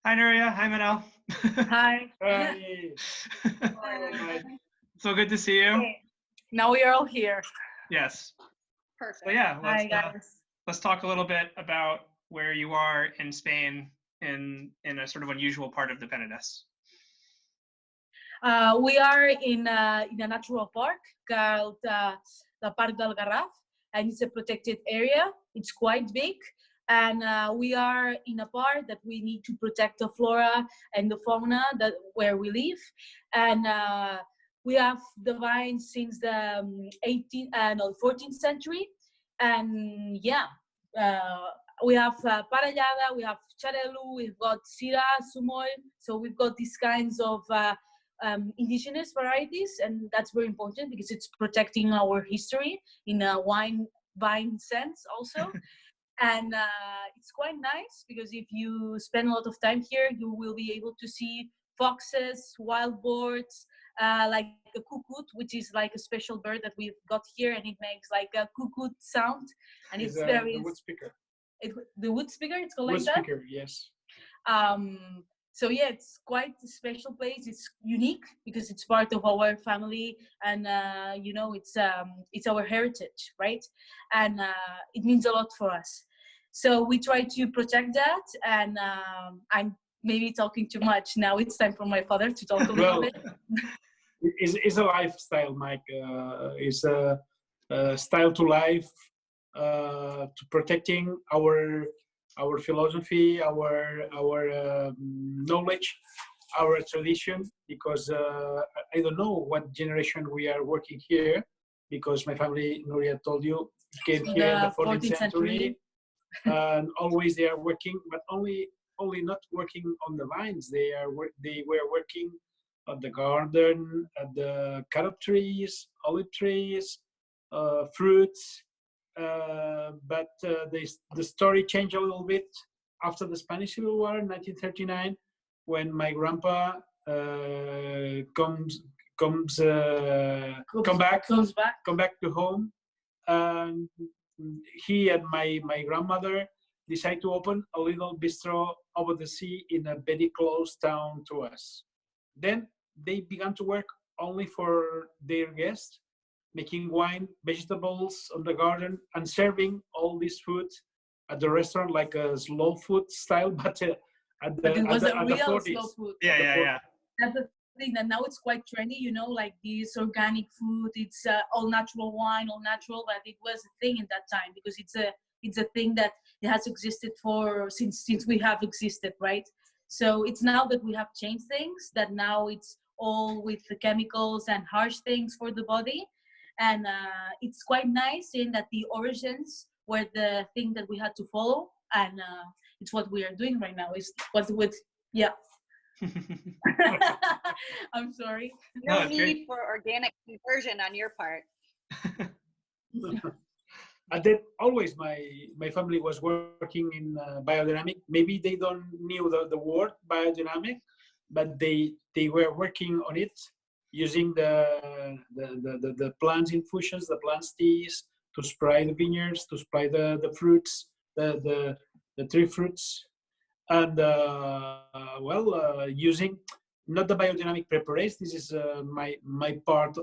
Hi, Nuria. Hi, Manel. Hi. Hey. Hi. So good to see you. Okay. Now we are all here. Yes. Perfect. So yeah, Hi, guys. let's talk a little bit about where you are in Spain in a sort of unusual part of the Penedès. We are in a natural park called the Parc Garraf, and it's a protected area. It's quite big, and we are in a part that we need to protect the flora and the fauna that where we live, and we have the vines since the 14th century, and yeah. We have Parellada, we have Charelu, we've got Syrah, Sumoy, so we've got these kinds of indigenous varieties, and that's very important because it's protecting our history in a vine sense also. And it's quite nice because if you spend a lot of time here, you will be able to see foxes, wild boars, like a cuckoo, which is like a special bird that we've got here, and it makes like a cuckoo sound, and it's very the wood speaker. The wood speaker, it's called Wood like that. speaker, yes. So yeah, it's quite a special place. It's unique because it's part of our family, and you know, it's our heritage, right? And it means a lot for us. So we try to protect that, and I'm maybe talking too much. Now it's time for my father to talk a little bit. It's a lifestyle, Mike. It's a style to life, to protecting our philosophy, our knowledge, our tradition. Because I don't know what generation we are working here. Because my family, Nuria told you, came here in the 14th century, and always they are working, but only not working on the vines. They were working at the garden, at the carob trees, olive trees, fruits. But the story changed a little bit after the Spanish Civil War in 1939, when my grandpa come back to home, and he and my grandmother decided to open a little bistro over the sea in a very close town to us. Then they began to work only for their guests, making wine, vegetables on the garden, and serving all this food at the restaurant like a slow food style, but at the 40s. Slow food. Yeah. That's the thing, that now it's quite trendy, you know, like this organic food. It's all natural wine, all natural, but it was a thing in that time because it's a thing that it has existed for since we have existed, right? So it's now that we have changed things, that now it's all with the chemicals and harsh things for the body. And it's quite nice in that the origins were the thing that we had to follow, and it's what we are doing right now. Is what with I'm sorry. No need for organic conversion on your part. And then always my family was working in biodynamic. Maybe they don't knew the word biodynamic, but they were working on it, using the plants infusions, the plants teas, to spray the vineyards, to spray the fruits, the tree fruits, and using not the biodynamic preparation. This is my part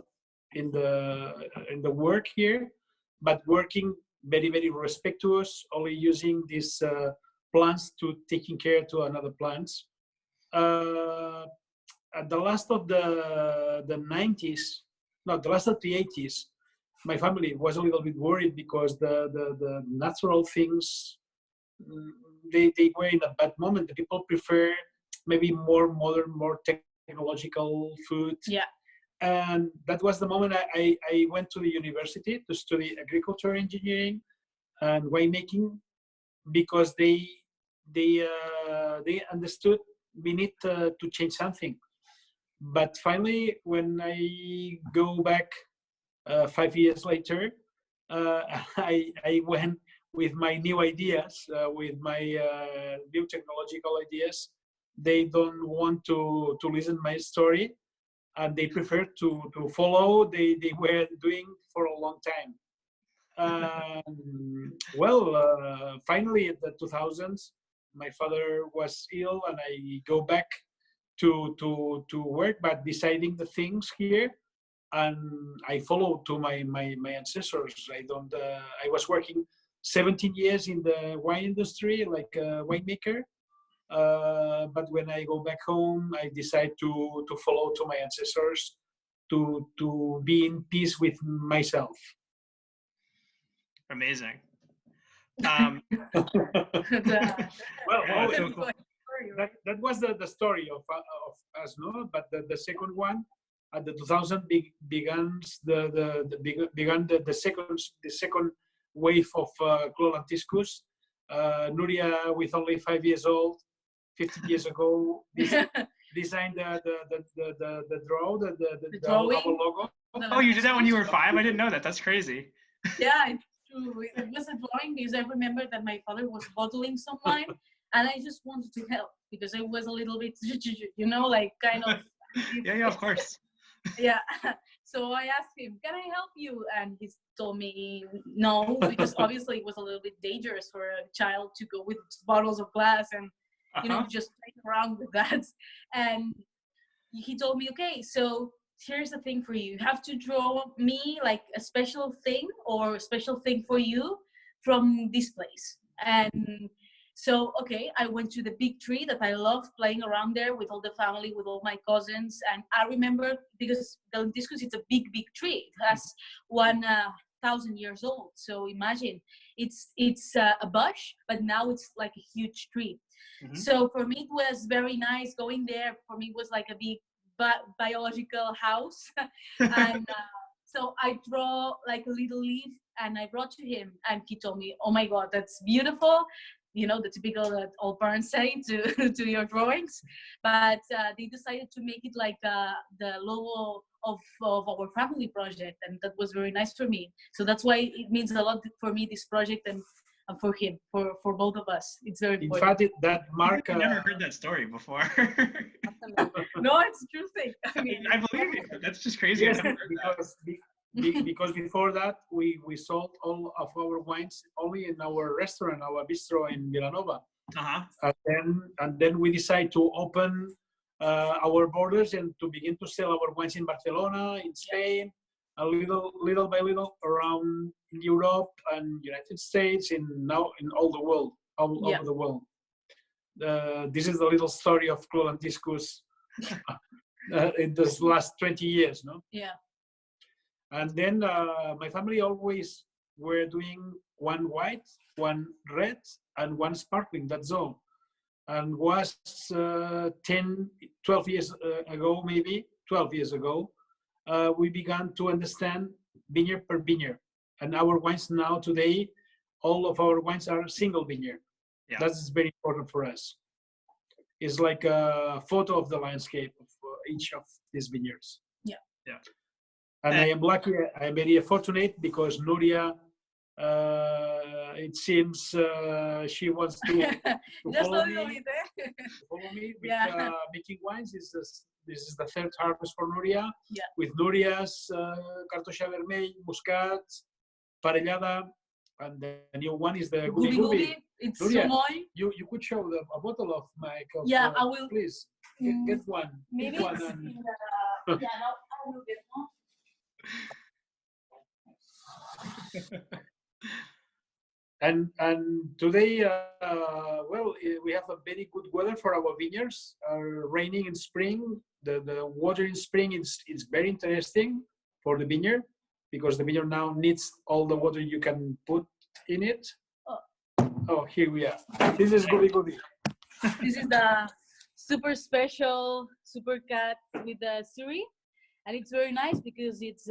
in the work here, but working very, very respectuous, only using these plants to taking care to another plants. At the last of the 90s, no, the last of the 80s, my family was a little bit worried because the natural things, they were in a bad moment. The people prefer maybe more modern, more technological food. Yeah. And that was the moment I went to the university to study agriculture engineering and winemaking, because they understood we need to change something. But finally, when I go back 5 years later, I went with my new ideas, with my new technological ideas. They don't want to listen my story, and they prefer to follow they were doing for a long time. Finally, in the 2000s, my father was ill, and I go back to work, but deciding the things here, and I follow to my ancestors. I don't. I was working 17 years in the wine industry, like a winemaker. But when I go back home, I decide to follow to my ancestors, to be in peace with myself. Amazing. Well, Yeah, so cool. that was the story of us, no? But the second one, at the 2000 began the second wave of Clos Lentiscus. Nuria, with only 5 years old, 50 years ago, designed the drawing? our logo. Oh, you did that when you were 5? I didn't know that. That's crazy. Yeah, it's true. It was a drawing because I remember that my father was bottling some wine, and I just wanted to help because I was a little bit, like kind of. Yeah, of course. Yeah. So I asked him, "Can I help you?" And he told me no, because obviously it was a little bit dangerous for a child to go with bottles of glass and just playing around with that. And he told me, "Okay, so here's the thing for you. You have to draw me like a special thing or a special thing for you from this place." And so, okay, I went to the big tree that I loved playing around there with all the family, with all my cousins. And I remember, because the Lentiscus, it's a big, big tree. It has 1,000 years old. So imagine, it's a bush, but now it's like a huge tree. Mm-hmm. So for me, it was very nice going there. For me, it was like a big biological house. And so I draw like a little leaf, and I brought to him, and he told me, "Oh my God, that's beautiful." The typical that all parents say to your drawings. But they decided to make it like the logo of our family project, and that was very nice for me. So that's why it means a lot for me, this project, and for him, for both of us. It's very important. In fact, that mark. I've never heard that story before. No, it's a true thing. I mean, I believe you. That's just crazy. Yes, I've never heard that. because before that we sold all of our wines only in our restaurant, our bistro in Villanova. Uh-huh. And then we decided to open our borders and to begin to sell our wines in Barcelona, in Spain, a little by little around Europe and United States, and now in all the world, all over the world. This is the little story of Clos Lentiscus in this last 20 years, no? Yeah. And then my family always were doing one white, one red, and one sparkling. That's all. And was 12 years ago, maybe 12 years ago, we began to understand vineyard per vineyard. And our wines now today, all of our wines are single vineyard. Yeah. That's very important for us. It's like a photo of the landscape of each of these vineyards. Yeah. Yeah. And I am lucky, I'm very fortunate because Nuria, it seems she wants to follow me with making wines. This is the third harvest for Nuria. Yeah. With Nuria's Cartoixa Vermell, Muscat, Parellada, and the new one is the Gubi Gubi. It's Nuria, Sumoy. you could show them a bottle of my coffee. Yeah, I will. Please, get one. Maybe Get one it's and... no, I will get one. And today, well, we have a very good weather for our vineyards. Raining in spring, the water in spring is very interesting for the vineyard because the vineyard now needs all the water you can put in it. Oh, here we are. This is Gubi Gubi. This is the super special super cat with the suri. And it's very nice because it's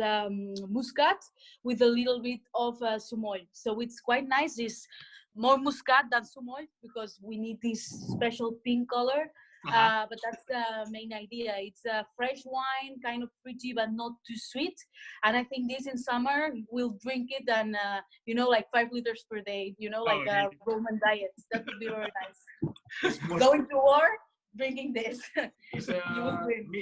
muscat with a little bit of sumoy. So it's quite nice. It's more muscat than sumoy because we need this special pink color. But that's the main idea. It's a fresh wine, kind of pretty, but not too sweet. And I think this in summer, we'll drink it and, like 5 liters per day, like a Roman diet. That would be very nice. Going to war, drinking this. It's a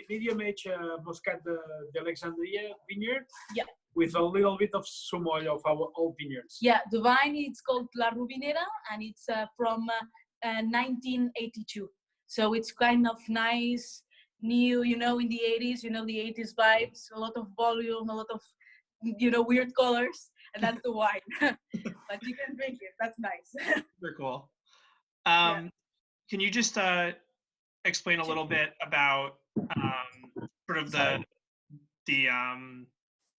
medium age Muscat de Alexandria vineyard. Yeah. With a little bit of sumoy of our old vineyards. Yeah, the vine, it's called La Rubinera, and it's from 1982. So it's kind of nice, new, in the 80s, the 80s vibes, a lot of volume, a lot of, weird colors, and that's the wine. But you can drink it. That's nice. Very cool. Yeah. Can you just explain a little bit about sort of the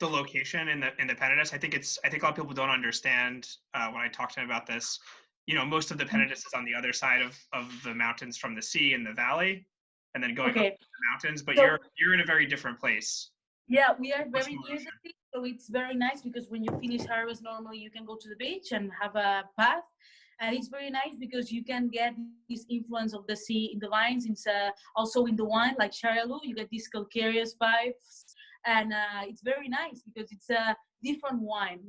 location in the Penedès? I think a lot of people don't understand when I talk to them about this. Most of the Penedès is on the other side of the mountains from the sea in the valley, and then going up the mountains. But So- you're in a very different place. Yeah, we are very more near the ocean. sea, so it's very nice because when you finish harvest, normally you can go to the beach and have a bath, and it's very nice because you can get this influence of the sea in the vines. It's also in the wine, like Charalou, you get these calcareous vibes, and it's very nice because it's a different wine.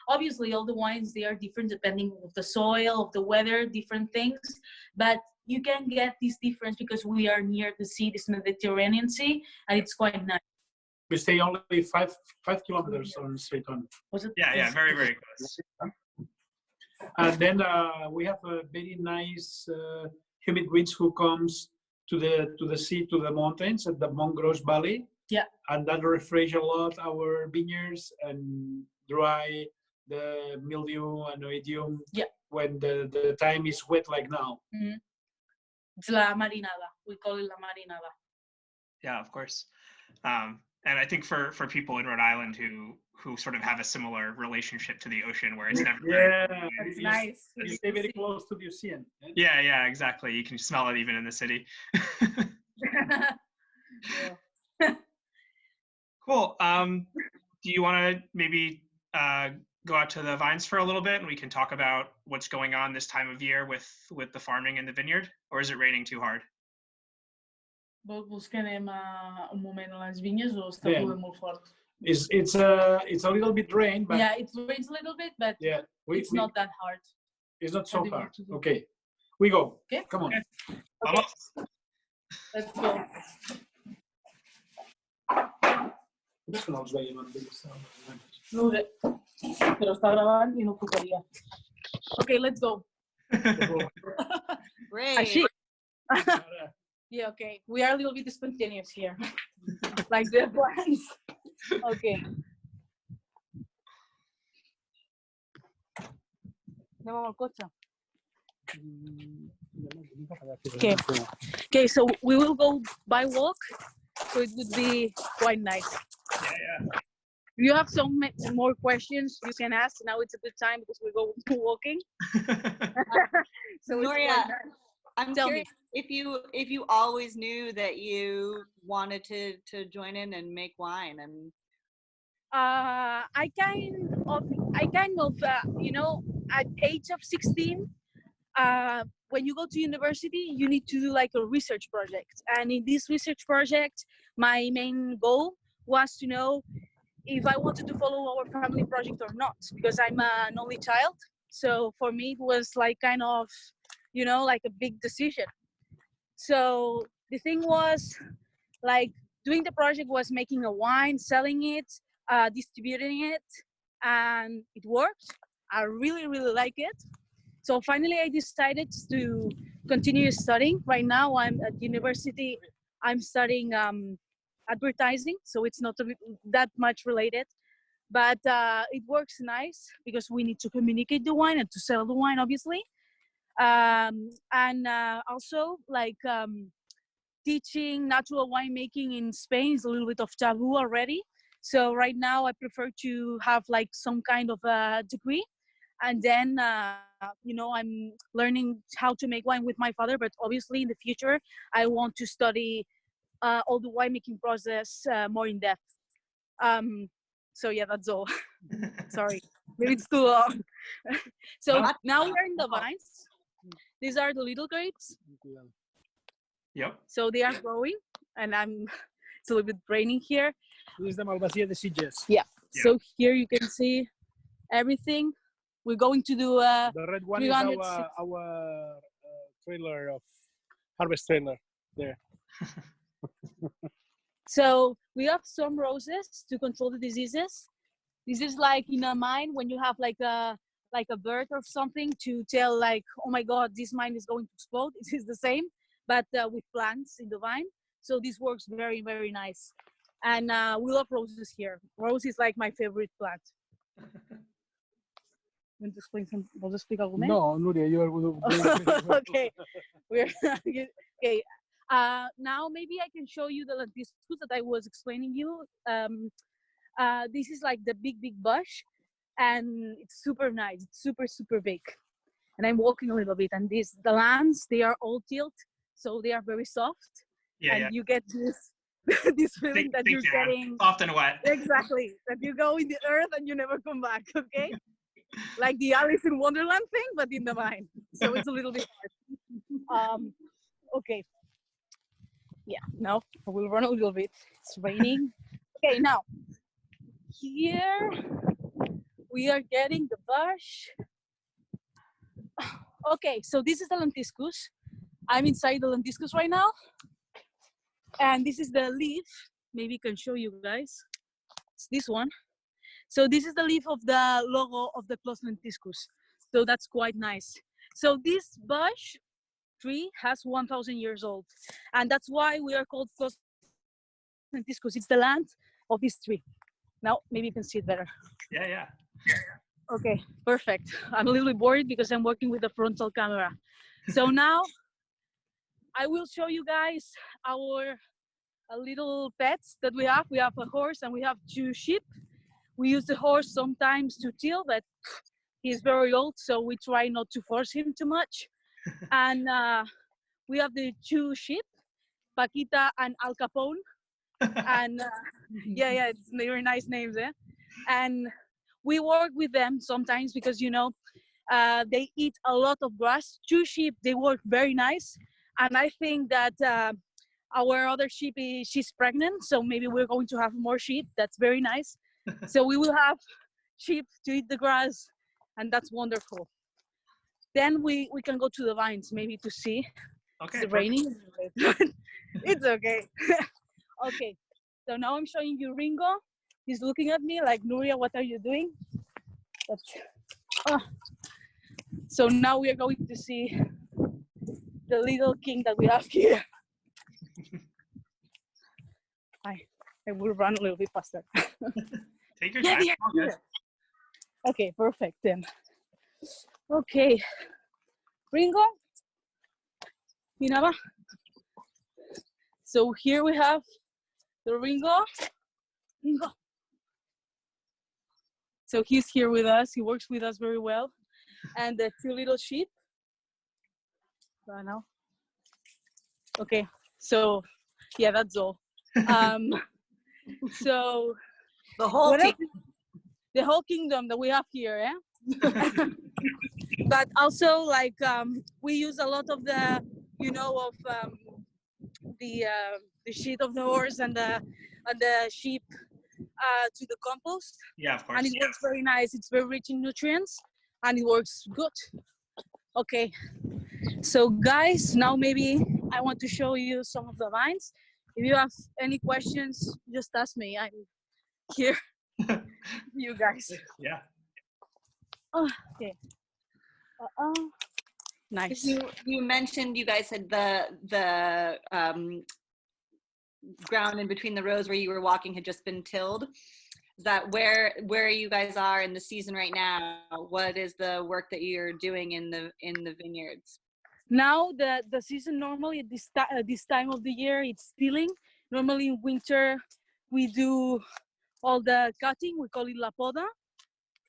Obviously all the wines, they are different depending of the soil, of the weather, different things, but you can get this difference because we are near the sea, this Mediterranean Sea, and it's quite nice. We stay only 5 kilometers on straight on. Was it? Yeah, very, very close. And then we have a very nice humid winds who comes to the sea, to the mountains at the Montgros Valley. Yeah. And that refresh a lot our vineyards and dry the mildew and oidium. Yeah. When the time is wet like now. Mm-hmm. It's la marinada. We call it la marinada. Yeah, of course. And I think for people in Rhode Island who sort of have a similar relationship to the ocean where it's never That's nice. You stay very close to the ocean. Yeah, exactly. You can smell it even in the city. Yeah. Cool. Do you want to maybe go out to the vines for a little bit and we can talk about what's going on this time of year with the farming in the vineyard? Or is it raining too hard? Vols que anem un moment a les vinyes o està plovent molt fort? It's a little bit rain, but Yeah, it rains a little bit, but yeah, it's not that hard. It's not so What do you hard. want to do? Okay, we go. Okay. Come on. Okay. Vamos. Let's go. No ho sé, però està gravant i no tocaria. Okay, let's go. Great. Així. Yeah, okay. We are a little bit spontaneous here. Like the plans. Okay. Anem amb el cotxe. Okay, so we will go by walk, so it would be quite nice. Yeah. If you have some more questions, you can ask. Now it's a good time because we go walking. So it's Nuria, quite nice. I'm Tell curious if you always knew that you wanted to join in and make wine, and I kind of at age of 16, when you go to university, you need to do like a research project, and in this research project, my main goal was to know if I wanted to follow our family project or not, because I'm an only child. So for me, it was like kind of, like a big decision. So the thing was, like, doing the project was making a wine, selling it, distributing it, and it worked. I really, really like it. So finally, I decided to continue studying. Right now, I'm at university. I'm studying advertising, so it's not that much related. But it works nice because we need to communicate the wine and to sell the wine, obviously. And also, like, teaching natural winemaking in Spain is a little bit of taboo already. So right now I prefer to have like some kind of a degree, and then I'm learning how to make wine with my father. But obviously in the future I want to study all the winemaking process more in depth. So yeah, that's all. Sorry, maybe it's too long. So now we're in the vines. These are the little grapes. Yep. So they are growing, and it's a little bit raining here. This is the Malvasia de Sitges. Yeah. So here you can see everything. We're going to do The red one is 306. our trailer of harvest trailer there. So we have some roses to control the diseases. This is like in a mine when you have like a like a bird or something to tell like, oh my God, this mine is going to explode. It is the same, but with plants in the vine. So this works very, very nice. And we love roses here. Rose is like my favorite plant. Want to explain some? Vou explicar algo mais? No, Nuria, you are. Okay. We're okay. Now maybe I can show you the lentiscus that I was explaining you. This is like the big bush, and it's super nice. It's super big. And I'm walking a little bit, and the lands, they are all tilt, so they are very soft. Yeah, and you get this this feeling that you're down. getting Soft and wet. exactly that you go in the earth and you never come back. Okay, like the Alice in Wonderland thing, but in the mine. So it's a little bit hard. Okay. Yeah. Now I will run a little bit. It's raining. Okay. Now here we are getting the bush. Okay. So this is the lentiscus. I'm inside the lentiscus right now. And this is the leaf. Maybe I can show you guys. It's this one. So this is the leaf of the logo of the Clos Lentiscus. So that's quite nice. So this bush tree has 1,000 years old. And that's why we are called Clos Lentiscus. It's the land of this tree. Now, maybe you can see it better. Yeah. Okay, perfect. I'm a little bit bored because I'm working with a frontal camera. So now I will show you guys our little pets that we have. We have a horse and we have 2 sheep. We use the horse sometimes to till, but he's very old, so we try not to force him too much. And we have the 2 sheep, Paquita and Al Capone. And yeah, it's very nice names, eh? And we work with them sometimes because, you know, they eat a lot of grass. 2 sheep, they work very nice. And I think that our other sheep, she's pregnant, so maybe we're going to have more sheep. That's very nice. So we will have sheep to eat the grass, and that's wonderful. Then we can go to the vines maybe to see. Okay. It's raining. It's okay. Okay, so now I'm showing you Ringo. He's looking at me like, Nuria, what are you doing? So now we are going to see the little king that we have here. I will run a little bit faster. Take your time. Yeah. Okay, perfect then. Okay, Ringo, Minaba. So here we have the Ringo. So he's here with us. He works with us very well. And the 2 little sheep. Now. Okay, so yeah, that's all. So The whole team. the whole kingdom that we have here, eh? But also like we use a lot of the, you know, of the sheet of the horse and the sheep to the compost. Yeah, of course. And it works very nice. It's very rich in nutrients and it works good. Okay, so guys, now maybe I want to show you some of the vines. If you have any questions, just ask me. I'm here. You guys. Yeah. Oh, okay. Nice. You mentioned you guys had the ground in between the rows where you were walking had just been tilled. Is that where you guys are in the season right now? What is the work that you're doing in the vineyards? Now the season normally at this time of the year it's tilling. Normally in winter we do all the cutting. We call it la poda.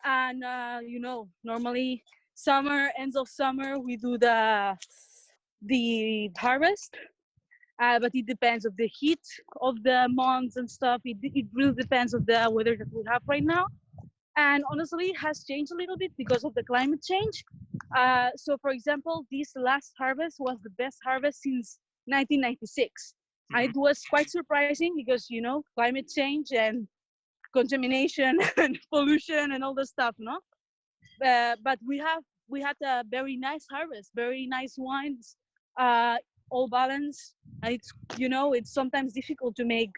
And you know, normally ends of summer we do the harvest. But it depends of the heat of the months and stuff. It really depends of the weather that we have right now. And honestly, it has changed a little bit because of the climate change. So for example, this last harvest was the best harvest since 1996. And it was quite surprising because, you know, climate change and contamination and pollution and all the stuff, no? But we had a very nice harvest, very nice wines, all balanced. And it's, you know, it's sometimes difficult to make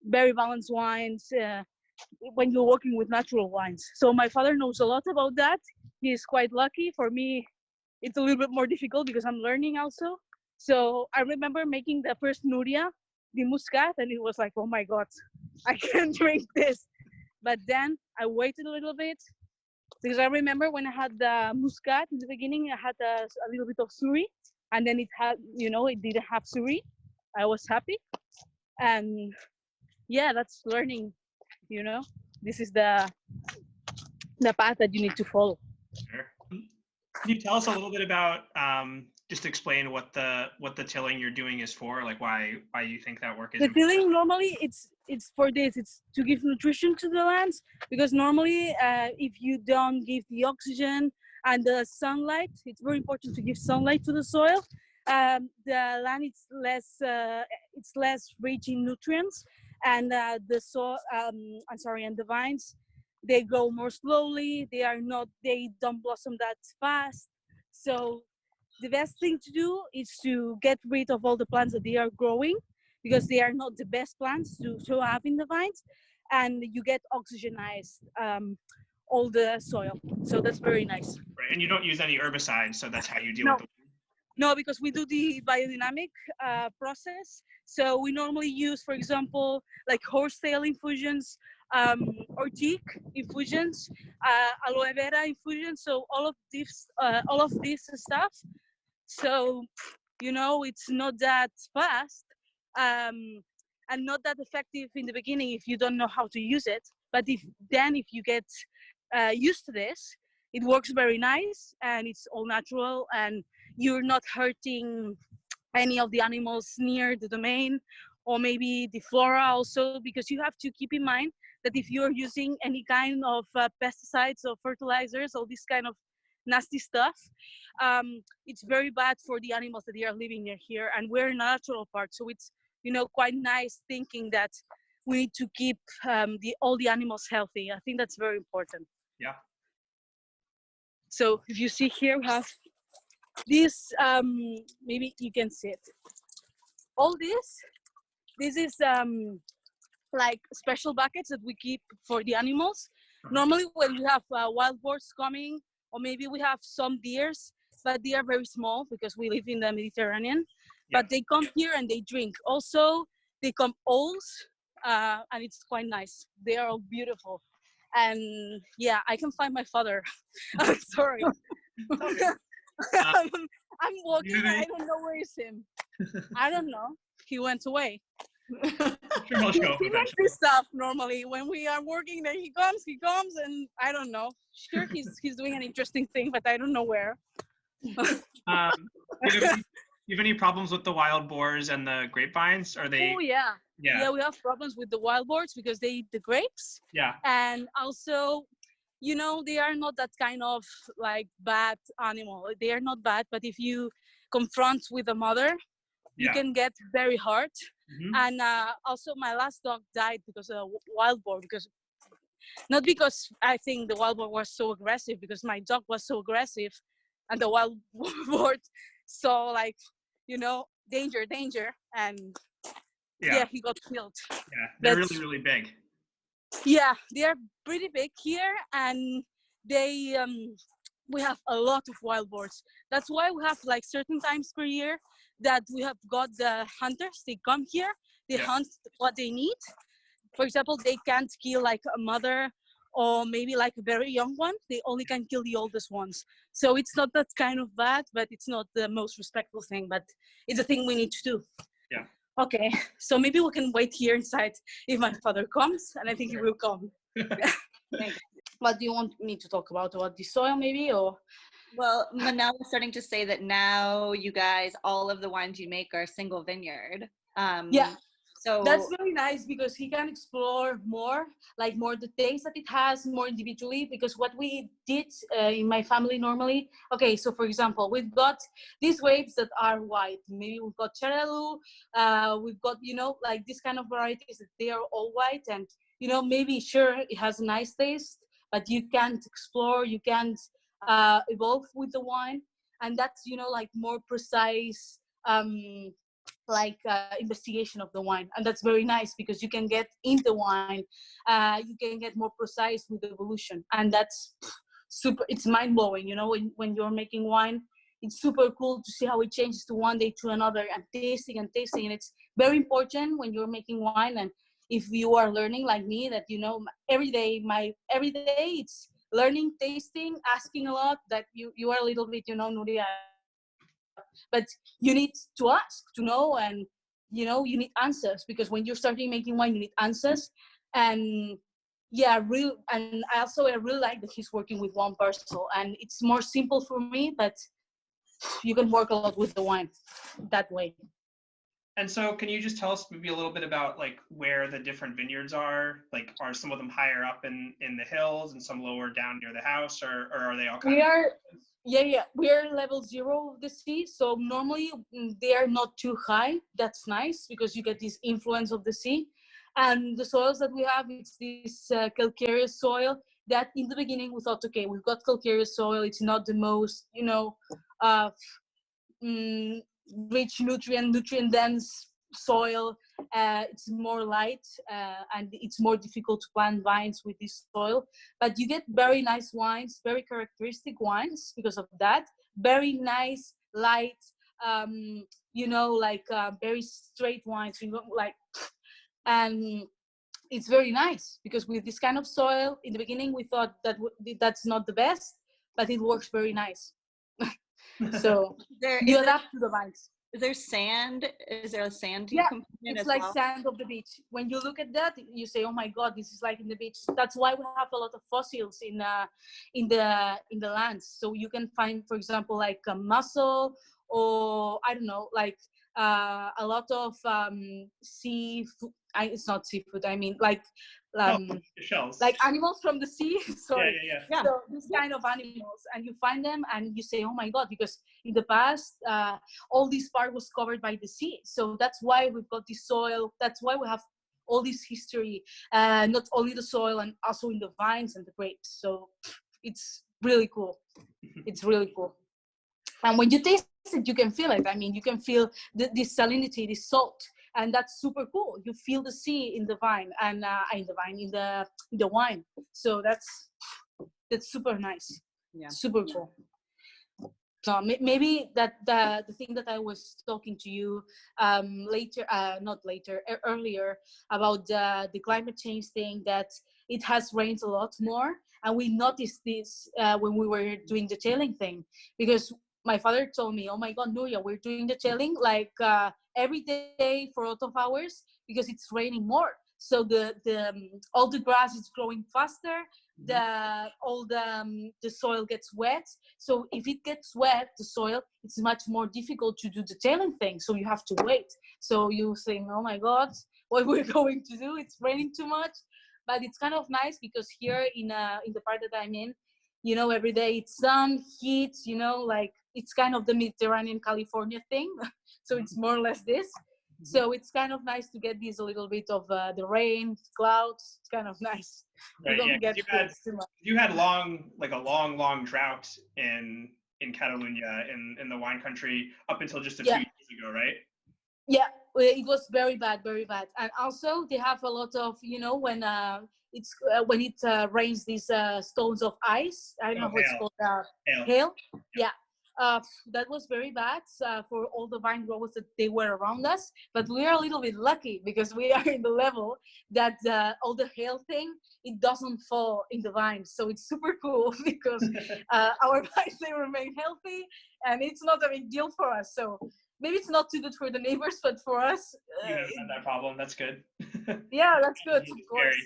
very balanced wines when you're working with natural wines. So my father knows a lot about that. he's quite lucky. For me, it's a little bit more difficult because I'm learning also. So I remember making the first Nuria, the Muscat, and it was like, oh my God, I can't drink this. But then I waited a little bit because I remember when I had the Muscat in the beginning, I had a little bit of Suri, and then it had, it didn't have Suri. I was happy. And yeah, that's learning, this is the path that you need to follow. Sure. Can you tell us a little bit about just explain what the tilling you're doing is for, like why you think that work is The important? tilling normally it's for this. It's to give nutrition to the lands, because normally if you don't give the oxygen and the sunlight, it's very important to give sunlight to the soil. The land is less rich in nutrients, and the soil and the vines, they grow more slowly. They don't blossom that fast. So the best thing to do is to get rid of all the plants that they are growing, because they are not the best plants to have in the vines, and you get oxygenized all the soil. So that's very nice. Right. And you don't use any herbicides, so that's how you deal No. with the No, because we do the biodynamic process. So we normally use, for example, like horsetail infusions, or teak infusions, aloe vera infusions. So all of this stuff. So, it's not that fast, and not that effective in the beginning if you don't know how to use it. But if you get used to this, it works very nice, and it's all natural, and you're not hurting any of the animals near the domain, or maybe the flora also, because you have to keep in mind that if you're using any kind of pesticides or fertilizers, all this kind of nasty stuff, it's very bad for the animals that they are living near here, and we're in a natural park, so it's quite nice thinking that we need to keep all the animals healthy. I think that's very important. Yeah. So if you see here, we have this, maybe you can see it. All this is like special buckets that we keep for the animals. Normally when we have wild boars coming, or maybe we have some deers, but they are very small because we live in the Mediterranean. Yeah. But they come here and they drink. Also, they come owls, and it's quite nice. They are all beautiful. And yeah, I can find my father. I'm sorry. I'm walking and I don't know where is him. I don't know. He went away. Sure, he'll show up He makes eventually. this stuff normally when we are working. Then he comes, and I don't know. Sure, he's doing an interesting thing, but I don't know where. Do you have any problems with the wild boars and the grapevines? Are they? Oh yeah. Yeah. Yeah, we have problems with the wild boars because they eat the grapes. Yeah. And also, they are not that kind of like bad animal. They are not bad, but if you confront with a mother, you can get very hurt. Mm-hmm. And also my last dog died because of wild boar, not because I think the wild boar was so aggressive, because my dog was so aggressive, and the wild boar saw like, danger, and yeah, he got killed. Yeah, they're really, really big. Yeah, they are pretty big here, and they we have a lot of wild boars. That's why we have like certain times per year that we have got the hunters. They come here, they hunt what they need. For example, they can't kill like a mother or maybe like a very young one. They only can kill the oldest ones. So it's not that kind of bad, but it's not the most respectful thing, but it's a thing we need to do. Yeah. Okay, so maybe we can wait here inside if my father comes, and I think he will come. What do you want me to talk about the soil maybe, or? Well, Manel was starting to say that now you guys, all of the wines you make are single vineyard. Yeah. So that's very nice because he can explore more the taste that it has more individually, because what we did in my family normally, okay, so for example, we've got these grapes that are white. Maybe we've got Cherelu, we've got, like this kind of varieties that they are all white, and, maybe sure, it has a nice taste, but you can't explore, you can't evolve with the wine. And that's, like more precise, investigation of the wine, and that's very nice because you can get in the wine, you can get more precise with the evolution, and that's it's mind-blowing, you know, when you're making wine. It's super cool to see how it changes to one day to another, and tasting and tasting. And it's very important when you're making wine. And if you are learning like me, that, you know, every day it's learning, tasting, asking a lot, that you are a little bit, you know, Nuria, but you need to ask to know, and, you know, you need answers, because when you're starting making wine, you need answers. And yeah, and I really like that he's working with one person, and it's more simple for me, but you can work a lot with the wine that way. And so can you just tell us maybe a little bit about like where the different vineyards are? Like, are some of them higher up in the hills and some lower down near the house, or are they all kind of? We are level 0 of the sea. So normally they are not too high. That's nice, because you get this influence of the sea. And the soils that we have, it's this calcareous soil that in the beginning we thought, okay, we've got calcareous soil. It's not the most, you know, rich nutrient dense soil. It's more light, and it's more difficult to plant vines with this soil, but you get very nice wines, very characteristic wines because of that. Very nice, light, you know, like very straight wines, you know, like, and it's very nice, because with this kind of soil in the beginning we thought that that's not the best, but it works very nice. So you adapt to the vines. Is there sand? Is there a sand component? It's like sand of the beach. When you look at that, you say, "Oh my God, this is like in the beach." That's why we have a lot of fossils in the lands. So you can find, for example, like a mussel, or I don't know, like a lot of seafood. It's not seafood. I mean, like shells, like animals from the sea. Sorry. Yeah. So this kind of animals, and you find them, and you say, "Oh my God!" Because in the past, all this part was covered by the sea. So that's why we've got this soil. That's why we have all this history, not only the soil, and also in the vines and the grapes. So it's really cool. It's really cool. And when you taste it, you can feel it. I mean, you can feel this salinity, this salt, and that's super cool. You feel the sea in the vine, and in the wine. So that's super nice. Yeah, super cool. So maybe that the thing that I was talking to you earlier about the climate change thing, that it has rained a lot more, and we noticed this when we were doing the tailing thing, because my father told me, "Oh my God, Nuria, we're doing the tailing like every day for a lot of hours because it's raining more. So the all the grass is growing faster. The soil gets wet. So if it gets wet, the soil, it's much more difficult to do the tailing thing. So you have to wait." So you think, "Oh my God, what we're going to do? It's raining too much." But it's kind of nice, because here in the part that I'm in, you know, every day it's sun, heat, you know, like it's kind of the Mediterranean California thing. So it's more or less this. So it's kind of nice to get this a little bit of the rain, clouds. It's kind of nice. Right, you don't get too much. You had a long drought in Catalonia, in the wine country, up until just a few years ago, right? Yeah, it was very bad, very bad. And also they have a lot of, you know, when it rains, these stones of ice. I don't know what it's called. Hail. Yeah. That was very bad for all the vine growers that they were around us. But we are a little bit lucky, because we are in the level that all the hail thing, it doesn't fall in the vines. So it's super cool, because our vines, they remain healthy, and it's not a big deal for us. So maybe it's not too good for the neighbors, but for us, you haven't had that problem. That's good. Yeah, that's good, of course.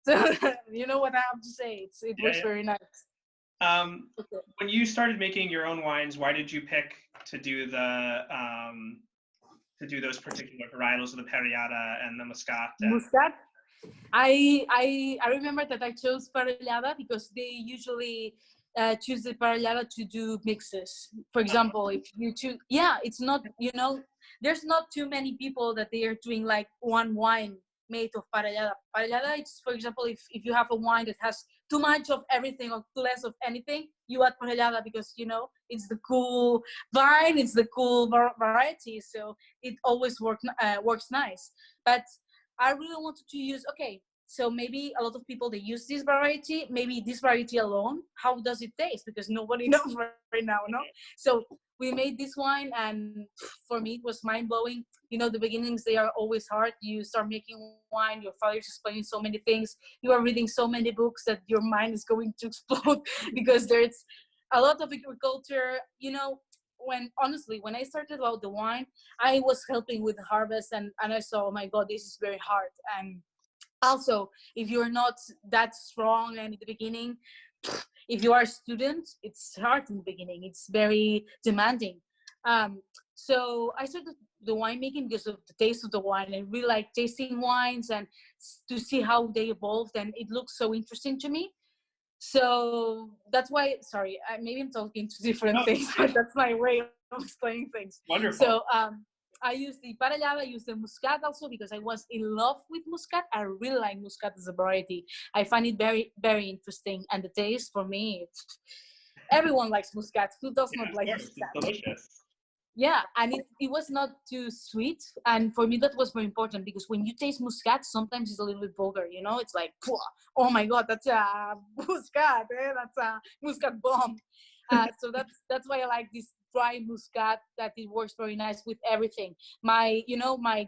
So you know what I have to say. It works very nice. When you started making your own wines, why did you pick to do those particular varietals of the Parellada and the Muscat? Muscat? I remember that I chose Parellada because they usually choose the Parellada to do mixes. For example, if you choose, it's not, you know, there's not too many people that they are doing like one wine made of Parellada. Parellada, it's, for example, if you have a wine that has too much of everything or too less of anything, you add Parellada, because, you know, it's the cool vine, it's the cool variety, so it always works nice. But I really wanted to use, okay, So maybe a lot of people, they use this variety, maybe this variety alone, how does it taste? Because nobody knows right now, no? So we made this wine, and for me, it was mind-blowing. You know, the beginnings, they are always hard. You start making wine, your father's explaining so many things, you are reading so many books that your mind is going to explode because there's a lot of agriculture. You know, when I started about the wine, I was helping with the harvest, and I saw, oh my God, this is very hard. And also, if you're not that strong and in the beginning, if you are a student, it's hard in the beginning. It's very demanding. So I started the winemaking because of the taste of the wine. I really like tasting wines and to see how they evolved, and it looks so interesting to me. So that's why, sorry, maybe I'm talking to different things, but that's my way of explaining things. Wonderful. So I use the Parellada, I use the Muscat also because I was in love with Muscat. I really like Muscat as a variety. I find it very, very interesting. And the taste, for me, everyone likes Muscat. Who does not like Muscat? It's delicious. Yeah, and it was not too sweet. And for me, that was very important because when you taste Muscat, sometimes it's a little bit vulgar, you know? It's like, oh my God, that's a Muscat, that's a Muscat bomb. So that's why I like this dry Muscat, that it works very nice with everything. My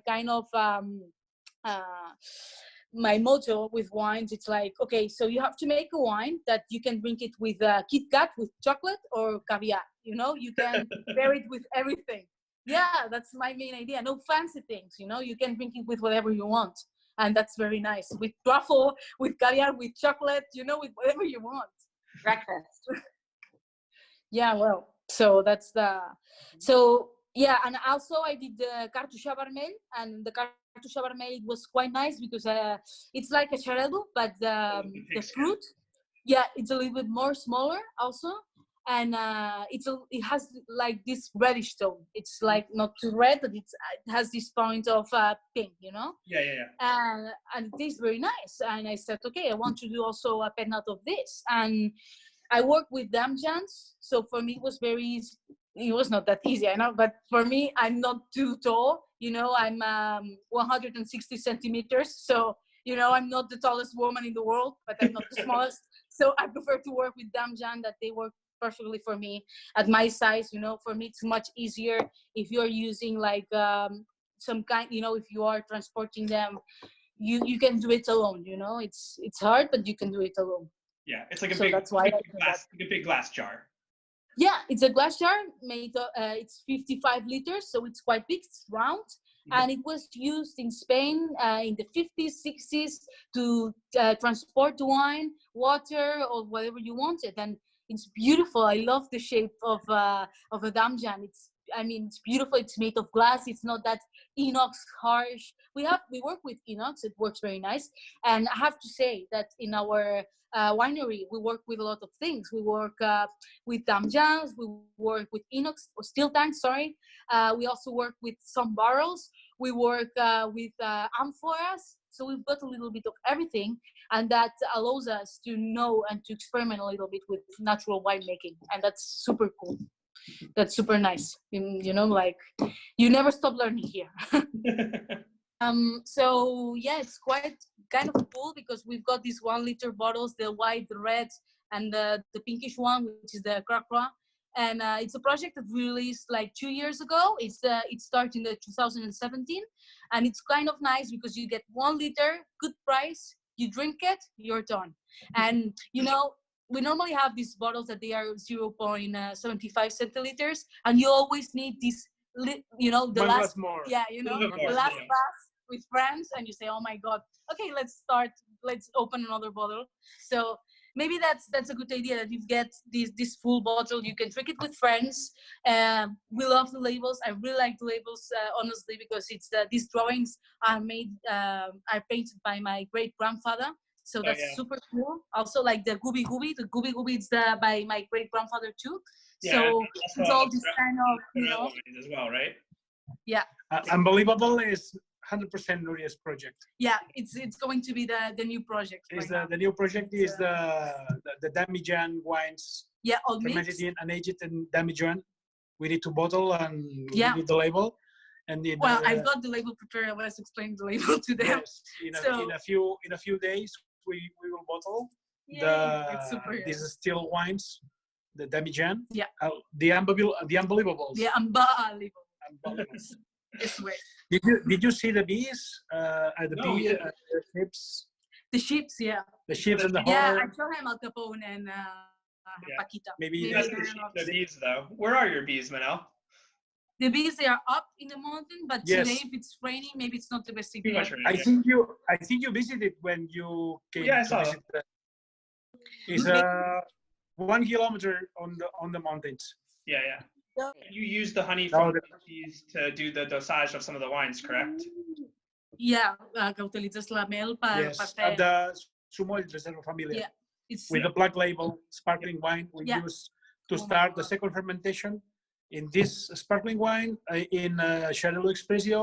kind of my motto with wines, it's like, okay, so you have to make a wine that you can drink it with Kit Kat, with chocolate, or caviar. You know, you can pair it with everything. Yeah, that's my main idea. No fancy things, you know, you can drink it with whatever you want. And that's very nice. With truffle, with caviar, with chocolate, you know, with whatever you want. Breakfast. Yeah, well, so yeah, and also I did the Cartouche Vermell, and the Cartouche Vermell, it was quite nice because it's like a Xarel·lo, but the fruit, yeah, it's a little bit more smaller also, and it has like this reddish tone. It's like not too red, but it has this point of pink, you know. Yeah. And it tastes very nice. And I said, okay, I want to do also a pennat of this, and I work with damjans, so for me it was very easy. It was not that easy, I know, but for me, I'm not too tall. You know, I'm 160 centimeters, so you know, I'm not the tallest woman in the world, but I'm not the smallest. So I prefer to work with damjan, that they work perfectly for me at my size. You know, for me it's much easier if you're using like some kind. You know, if you are transporting them, you can do it alone. You know, it's hard, but you can do it alone. Yeah, it's like a big glass jar. Yeah, it's a glass jar made. It's 55 liters, so it's quite big. It's round, and it was used in Spain in the 50s, 60s to transport wine, water, or whatever you wanted. And it's beautiful. I love the shape of a damjan. It's beautiful. It's made of glass. It's not that inox harsh. We work with inox. It works very nice. And I have to say that in our winery, we work with a lot of things. We work with damjans. We work with inox or steel tanks. Sorry. We also work with some barrels. We work with amphoras. So we've got a little bit of everything, and that allows us to know and to experiment a little bit with natural winemaking, and that's super cool. That's super nice. You know, like you never stop learning here. So yeah, it's quite kind of cool because we've got these 1 liter bottles, the white, the red, and the pinkish one, which is the Croix. And it's a project that we released like 2 years ago. It started in 2017, and it's kind of nice because you get 1 liter, good price, you drink it, you're done. And you know, we normally have these bottles that they are 0.75 centiliters, and you always need this, you know, the last more. Yeah, you know, the last glass with friends, and you say, oh my God, okay, let's open another bottle. So maybe that's a good idea, that you get this full bottle, you can drink it with friends. We love the labels. I really like the labels, honestly, because it's these drawings are painted by my great grandfather. So that's super cool. Also, like the Gooby Gooby. The Gooby Gooby is by my great grandfather too. Yeah, so it's all this kind of, you know, as well, right? Yeah. Unbelievable is 100% Nuria's project. Yeah, it's going to be the new project. The new project is the Damijan wines. Yeah, all mixed. Fermented and aged in Damijan. We need to bottle, and we need the label. And in, Well, I've got the label prepared. I was explaining the label to them. yes, in a few days we will bottle It's super these still wines, the Damijan, Yeah. The Unbelievables. Yeah, unbelievable. Unbelievables. This way. Did you see the bees at the No, bee we didn't. the ships? The ships, yeah. The ships and the Yeah, horror. I saw him Al Capone and Paquita. Maybe You Maybe guys they're can see not the the same. bees though. Where are your bees, Manel? The bees, they are up in the mountain, but Yes. today if it's raining, maybe it's not the best Too idea. much rain. I think you visited when you came Yeah, I to saw visit. It's 1 kilometer on the mountains. Yeah, yeah. You use the honey No, from the- the bees to do the dosage of some of the wines, correct? Yeah, que utilitzes la mel per Yes, fer. at the Sumoll Reserva Familia. Yeah, it's With the black label sparkling wine we Yeah. use to start the second fermentation in this sparkling wine, in Xarel·lo Expressio,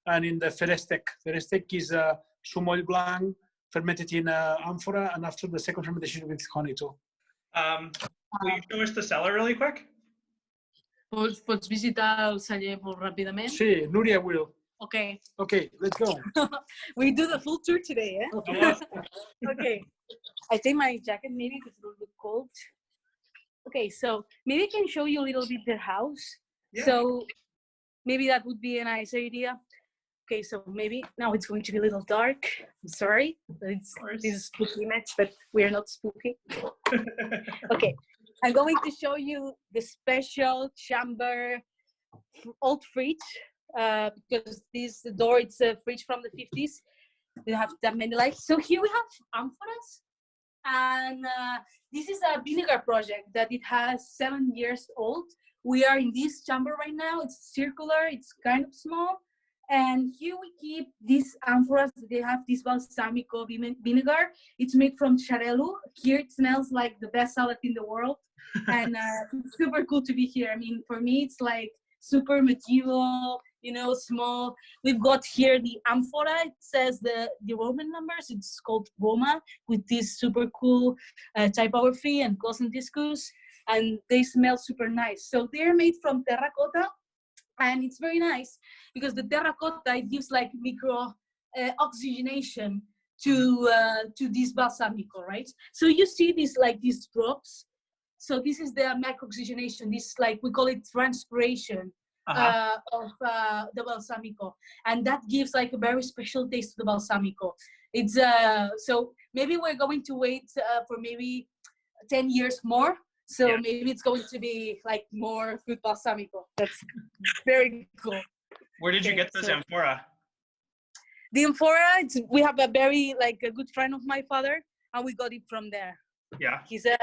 and in the Ferestec. Ferestec is a Sumoll blanc fermented in amphora, and after the second fermentation with honey too. Will you show us the cellar really quick? Pots visitar el celler molt ràpidament? Sí, Nuria will. Okay. Okay, let's go. We do the full tour today, eh? Okay. I take my jacket maybe because it's a little bit cold. Okay, so maybe I can show you a little bit their house. Yeah. So maybe that would be a nice idea. Okay, so maybe now it's going to be a little dark. I'm sorry, but this is spooky image, but we are not spooky. Okay, I'm going to show you the special chamber old fridge, because this door, it's a fridge from the 50s. We have that many lights. So here we have amphoras, and this is a vinegar project that it has 7 years old. We are in this chamber right now. It's circular, it's kind of small. And here we keep these amphoras. They have this balsamico vinegar. It's made from Xarel·lo. Here it smells like the best salad in the world. And it's super cool to be here. I mean, for me, it's like super medieval, you know, small. We've got here the amphora. It says the Roman numbers. It's called Roma, with this super cool typography and Clos Lentiscus. And they smell super nice. So they're made from terracotta. And it's very nice because the terracotta, it gives like micro oxygenation to this balsamico, right? So you see these drops. So this is the micro oxygenation. This is like, we call it transpiration of the balsamico, and that gives like a very special taste to the balsamico. It's so maybe we're going to wait for maybe 10 years more. So maybe it's going to be like more good balsamico. That's very cool. Where did you get those amphora? The amphora, we have a very like a good friend of my father, and we got it from there. Yeah. He's like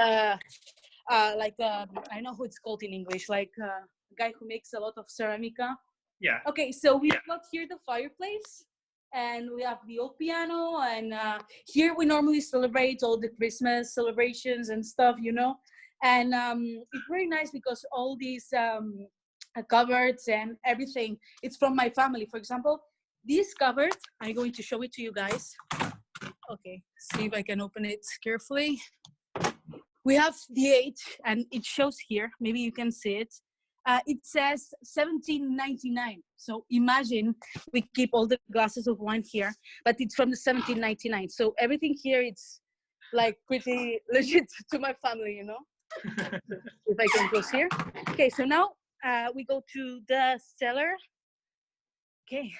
I don't know who it's called in English, like a guy who makes a lot of ceramica. Yeah. Okay, so we've got here the fireplace, and we have the old piano, and here we normally celebrate all the Christmas celebrations and stuff, you know. And it's very nice because all these cupboards and everything, it's from my family. For example, this cupboard, I'm going to show it to you guys. Okay, see if I can open it carefully. We have the age, and it shows here. Maybe you can see it. It says 1799. So imagine we keep all the glasses of wine here, but it's from the 1799. So everything here, it's like pretty legit to my family, you know. If I can close here. Okay, so now we go to the cellar. Okay.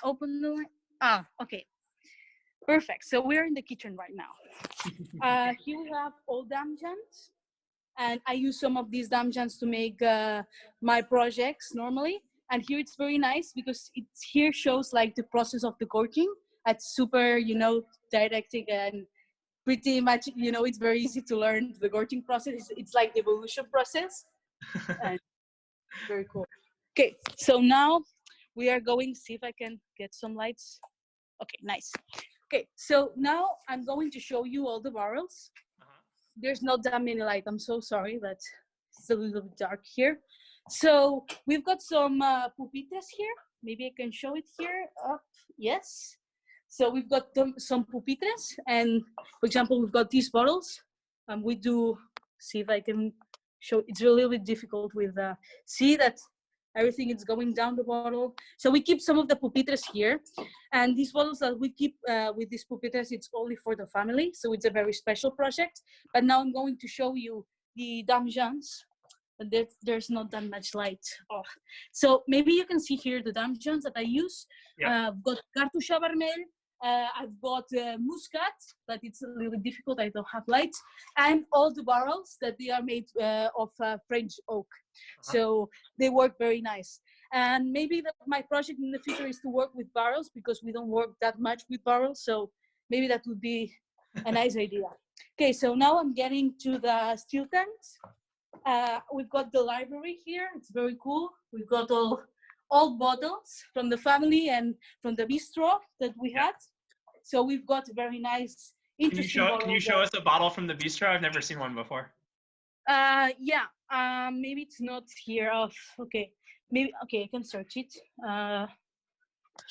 Open the line. Okay. Perfect. So we're in the kitchen right now. Here we have all damjans, and I use some of these damjans to make my projects normally. And here it's very nice because it here shows like the process of the corking. It's super, you know, didactic and pretty much, you know, it's very easy to learn the gorting process. It's like the evolution process. And very cool. Okay, so now we are going, see if I can get some lights. Okay, nice. Okay, so now I'm going to show you all the barrels. There's not that many light, I'm so sorry, but it's a little bit dark here. So we've got some pupitres here. Maybe I can show it here. Yes. So we've got some pupitres, and for example, we've got these bottles. We do, see if I can show, it's a little bit difficult with, see that Everything is going down the bottle. So we keep some of the pupitres here. And these bottles that we keep with these pupitres, it's only for the family. So it's a very special project. But now I'm going to show you the dames. But there's not that much light. Oh. So maybe you can see here the dames that I use. Yeah. I've got Cartouche Vermell. I've got Muscat, but it's a little bit difficult. I don't have light. And all the barrels that they are made of French oak. So they work very nice. And maybe my project in the future is to work with barrels because we don't work that much with barrels. So maybe that would be a nice idea. Okay, so now I'm getting to the still tanks. We've got the library here. It's very cool. We've got all bottles from the family and from the bistro that we had. So we've got very nice, interesting bottles. Can you show us a bottle from the bistro? I've never seen one before. Maybe it's not here. Oh, okay. Maybe, okay, I can search it.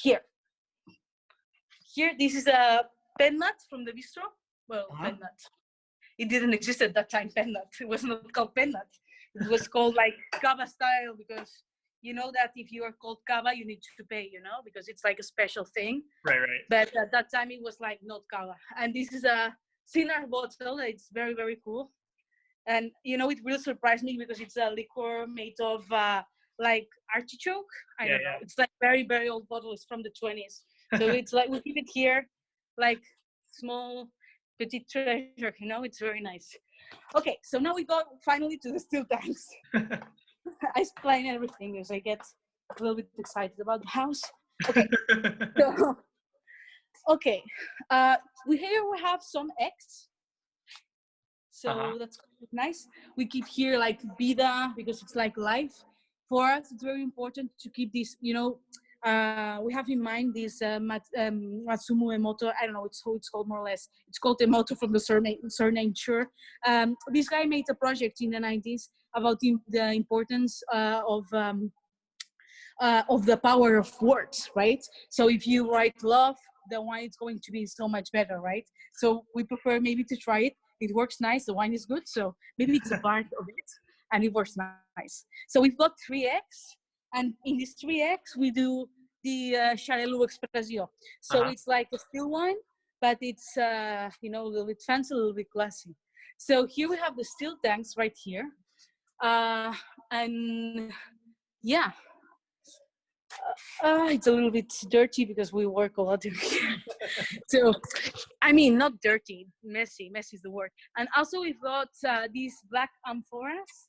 Here, this is a pen nut from the bistro. Well, pen nut. It didn't exist at that time, pen nut. It was not called pen nut. It was called like cava style because you know that if you are called cava, you need to pay, you know, because it's like a special thing. Right. But at that time, it was like not cava. And this is a Cinar bottle. It's very, very cool. And, you know, it really surprised me because it's a liquor made of like artichoke. I don't know. It's like very, very old bottle. It's from the 20s. So it's like, we keep it here, like small, petit treasure, you know, it's very nice. Okay, so now we go finally to the still tanks. I explain everything because I get a little bit excited about the house. Okay, so, okay. Here we have some eggs. So that's nice. We keep here like vida because it's like life. For us, it's very important to keep this, you know, we have in mind this Matsumu Emoto. I don't know it's called more or less. It's called Emoto from the surname Sure. This guy made a project in the 90s about the importance of the power of words, right? So if you write love, the wine is going to be so much better, right? So we prefer maybe to try it. It works nice. The wine is good. So maybe it's a part of it and it works nice. So we've got 3 eggs. And in these 3 eggs, we do the Charelou Expression. So it's like a still wine, but it's, you know, a little bit fancy, a little bit classy. So here we have the still tanks right here. And yeah, it's a little bit dirty because we work a lot in here. So, I mean, not dirty, messy is the word. And also we've got these black amphoras.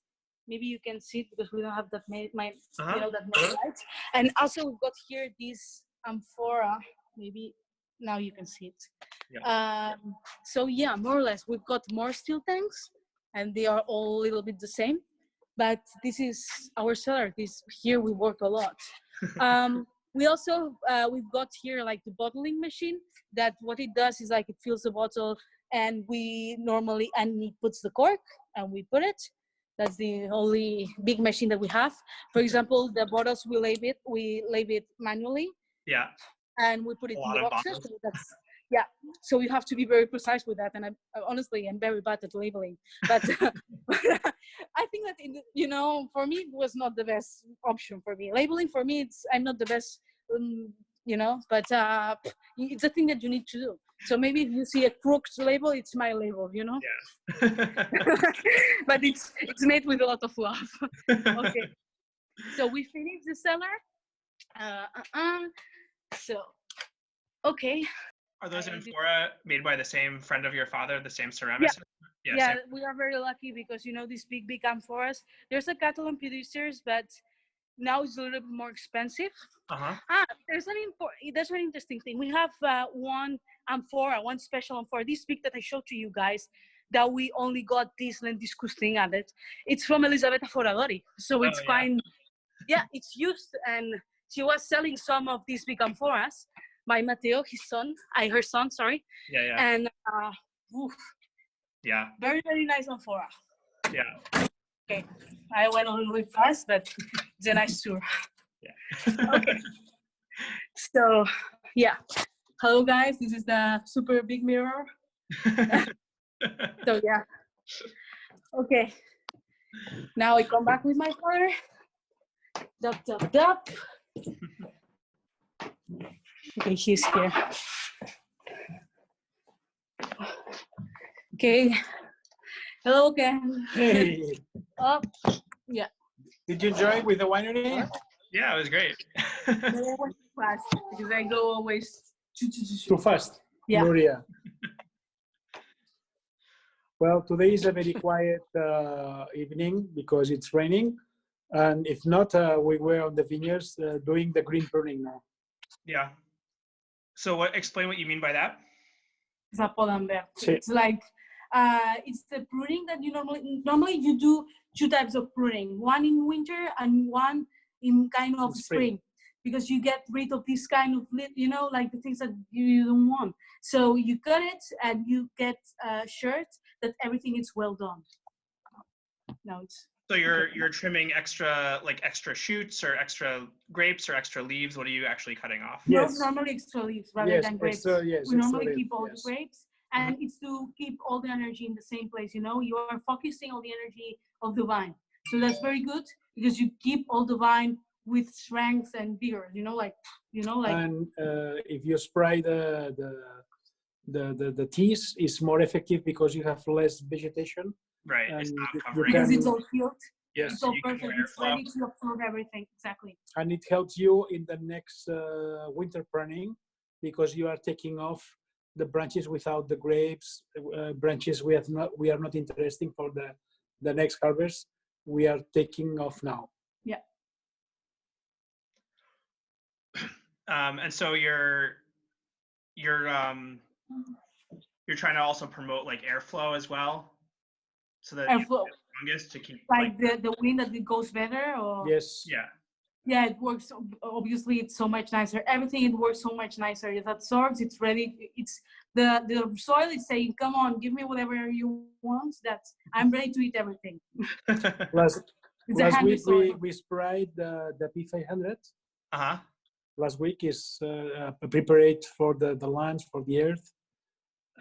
Maybe you can see it because we don't have that you know, that many lights. And also we've got here this amphora. Maybe now you can see it. Yeah. So yeah, more or less, we've got more still tanks, and they are all a little bit the same. But this is our cellar. Here we work a lot. We also we've got here like the bottling machine. That what it does is like it fills the bottle, and it puts the cork, and we put it. That's the only big machine that we have. For example, the bottles we label it manually. Yeah. And we put it in the boxes. So that's, yeah. So you have to be very precise with that. And honestly, I'm very bad at labeling. But I think that you know, for me, it was not the best option for me. Labeling for me, I'm not the best. You know, but it's a thing that you need to do. So maybe if you see a crooked label, it's my label, you know? Yeah. But it's made with a lot of love. Okay. So we finished the cellar. So, okay. Are those amphora made by the same friend of your father, the same ceramist? Yeah, we are very lucky because, you know, these big amphoras, there's a Catalan producers, but now it's a little bit more expensive. There's an interesting thing. We have one special amphora, this big that I showed to you guys, that we only got this Lentiscus thing added. It's from Elisabetta Foradori. So it's it's used, and she was selling some of these big amphoras by Matteo, her son, sorry. Yeah. And very, very nice amphora. Yeah. Okay, I went a little bit fast, but it's a nice tour. Yeah. Okay. So, yeah. Hello, guys. This is the super big mirror. So, yeah. Okay. Now I come back with my father. Duck, duck, duck. Okay, he's here. Okay. Hello again. Hey, Oh, yeah. did you enjoy with the winery? Yeah, it was great. But I was fast because I go always Too fast, Yeah. Nuria. Well, today is a very quiet evening because it's raining. And if not, we were on the vineyards doing the green pruning now. Yeah. So explain what you mean by that? Sí. It's like it's the pruning that you normally you do two types of pruning, one in winter and one in kind of spring, because you get rid of this kind of like the things that you don't want. So you cut it and you get sure that everything is well done. Now it's So you're trimming extra shoots or extra grapes or extra leaves. What are you actually cutting off? Yes. normally extra leaves rather than grapes. We normally keep all the grapes, and it's to keep all the energy in the same place. You are focusing all the energy of the vine, so that's very good because you keep all the vine with strength and vigor. And if you spray the teas, it's more effective because you have less vegetation. Right. And it's not you covering. because it's all filled. Yes. It's all you get perfect. more It's airflow. ready to absorb everything. Exactly. And it helps you in the next winter pruning because you are taking off the branches without the grapes, branches we are not interesting for the next harvest. We are taking off now. Yeah. And so you're trying to also promote like airflow as well, so that Airflow. Fungus to keep Like the wind that it goes better, or Yes. yeah, it works. Obviously, it's so much nicer. Everything it works so much nicer. It absorbs. It's ready. It's the soil is saying, "Come on, give me whatever you want. I'm ready to eat everything." Last week soil. we sprayed the P500. Uh-huh. Last week is prepared for the lands, for the earth,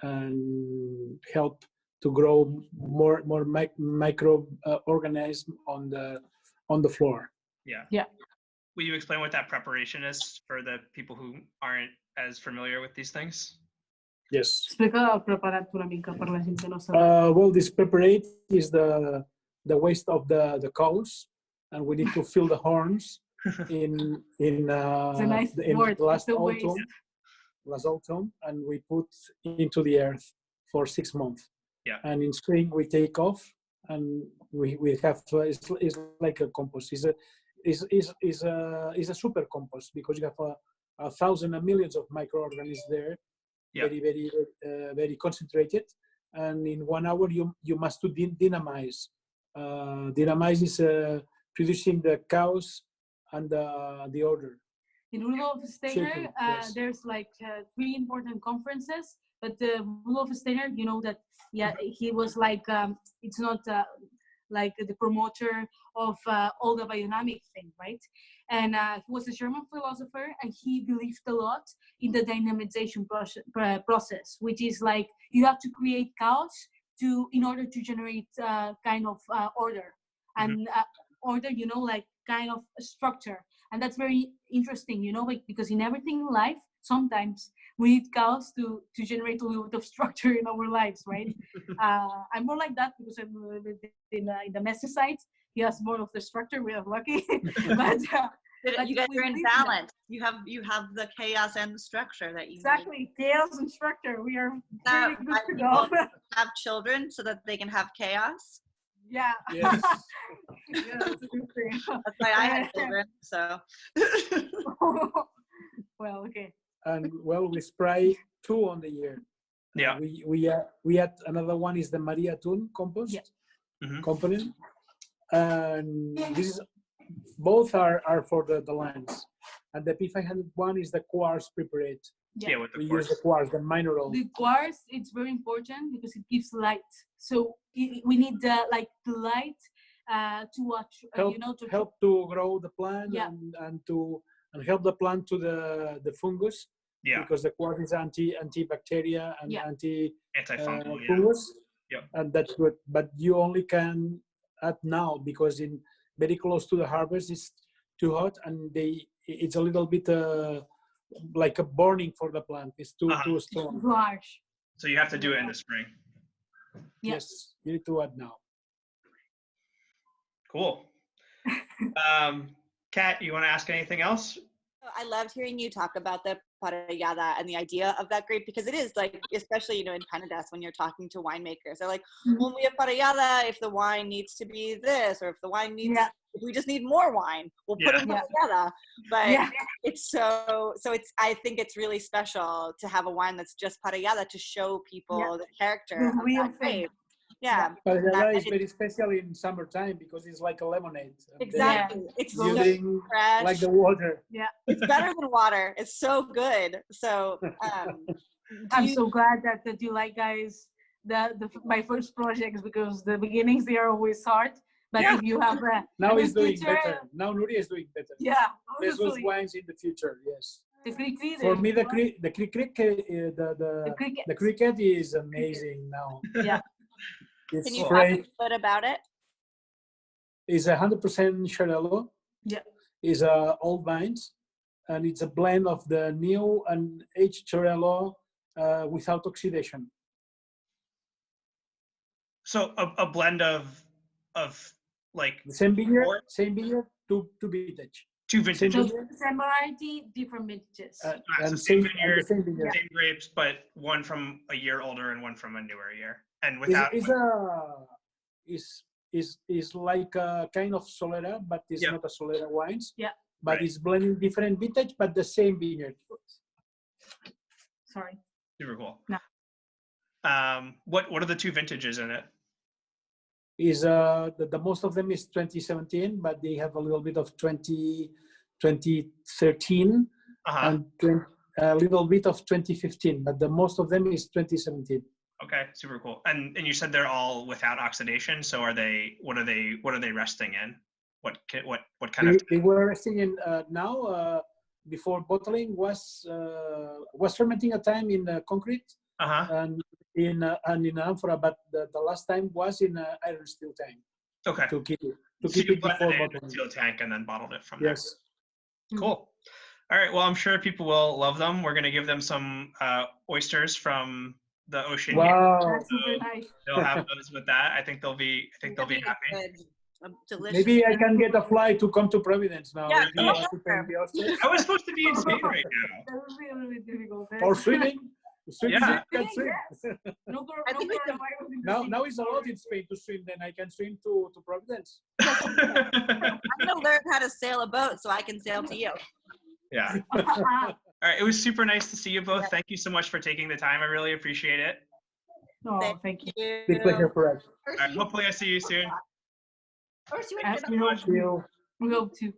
and help to grow more micro organism on the floor. Yeah. Will you explain what that preparation is for the people who aren't as familiar with these things? Yes. Explica preparat una mica per la gent que no sabe. Well, this preparate is the waste of the cows, and we need to fill the horns in It's a nice word. last The autumn. waste. Last autumn, and we put into the earth for 6 months. Yeah. And in spring we take off, and we have it's like a compost. Is a super compost because you have a thousand and millions of microorganisms there. Yeah. Very concentrated, and in 1 hour you must do dynamize. Dynamize is producing the cows and the odor. In Rudolf Steiner, Yes. there's like 3 important conferences, but Rudolf Steiner, that he was like it's not like the promoter of all the biodynamic thing, right? And he was a German philosopher, and he believed a lot in the dynamization process, which is like you have to create chaos in order to generate kind of order and order, like kind of a structure. And that's very interesting, because in everything in life, sometimes we need chaos to generate a little bit of structure in our lives, right? I'm more like that because I'm a little bit in the messy side. He has more of the structure. We are lucky, but you guys are in balance. You have the chaos and the structure that you exactly need. chaos and structure. We are Now, very good to go. Have children so that they can have chaos. Yeah. Yes. Yeah, that's a good thing. That's why I had children. So. Well, okay. And well, we spray 2 on the year. Yeah. We had another one is the Maria Thun compost component, and this is both are for the lands, and the P500 one is the quartz preparate. Yeah, with the We quartz. use the quartz, the mineral. The quartz, it's very important because it gives light. So we need the light to watch. Help to grow the plant and help the plant to the fungus. Yeah. Because the quartz is antibacteria and antifungal. fungus. Yeah. And that's good. But you only can add now because in very close to the harvest is too hot, and it's a little bit like a burning for the plant. It's too strong. Harsh. So you have to do it in the spring. Yeah. Yes, you need to add now. Cool. Kat, you want to ask anything else? I loved hearing you talk about the parellada and the idea of that grape, because it is like, especially, in Penedès, when you're talking to winemakers, they're like, well, we have parellada if the wine needs to be this, or if the wine needs, if we just need more wine, we'll put in parellada. But it's I think it's really special to have a wine that's just parellada to show people the character of that grape. Yeah. Parellada is very special in summertime because it's like a lemonade. Exactly. It's so fresh. Like the water. Yeah. It's better than water. It's so good. So I'm so glad that you like, guys, my first projects, because the beginnings, they are always hard. But if you have now he's doing better. Now Nuria is doing better. Yeah. There's those wines in the future. Yes. For me, the cricket is amazing now. Yeah. Can you talk a bit about it? It's 100% Xarel·lo. Yeah. It's old vines, and it's a blend of the new and aged Xarel·lo without oxidation. So a blend of like the same vineyard, two vintage. Two vintages. Same variety, different vintages. And same vineyard, same grapes, but one from a year older and one from a newer year. And without is like a kind of Solera, but it's not a Solera wines. Yeah. But it's blending different vintage, but the same vineyard. Sorry. Super cool. No. What are the two vintages in it? Is the most of them is 2017, but they have a little bit of 2013 and a little bit of 2015, but the most of them is 2017. Okay, super cool. And you said they're all without oxidation. So what are they resting in? What kind of? They were resting in now. Before bottling was fermenting a time in concrete and in amphora, but the last time was in iron steel tank. Okay. To keep it before bottling. Steel tank and then bottled it from there. Yes. Cool. All right. Well, I'm sure people will love them. We're going to give them some oysters from the ocean. Wow. Here. That's super nice. They'll have those with that. I think they'll be happy. Delicious. Maybe I can get a flight to come to Providence now. Yeah, I was supposed to be in Spain right now. That would be a little bit difficult. Or swimming. Yeah. Can swim. Now it's allowed in Spain to swim. Then I can swim to Providence. I'm gonna learn how to sail a boat so I can sail to you. Yeah. All right. It was super nice to see you both. Thank you so much for taking the time. I really appreciate it. Oh, thank you. Big pleasure for us. All right, hopefully I see you soon. Of course, you We hope to.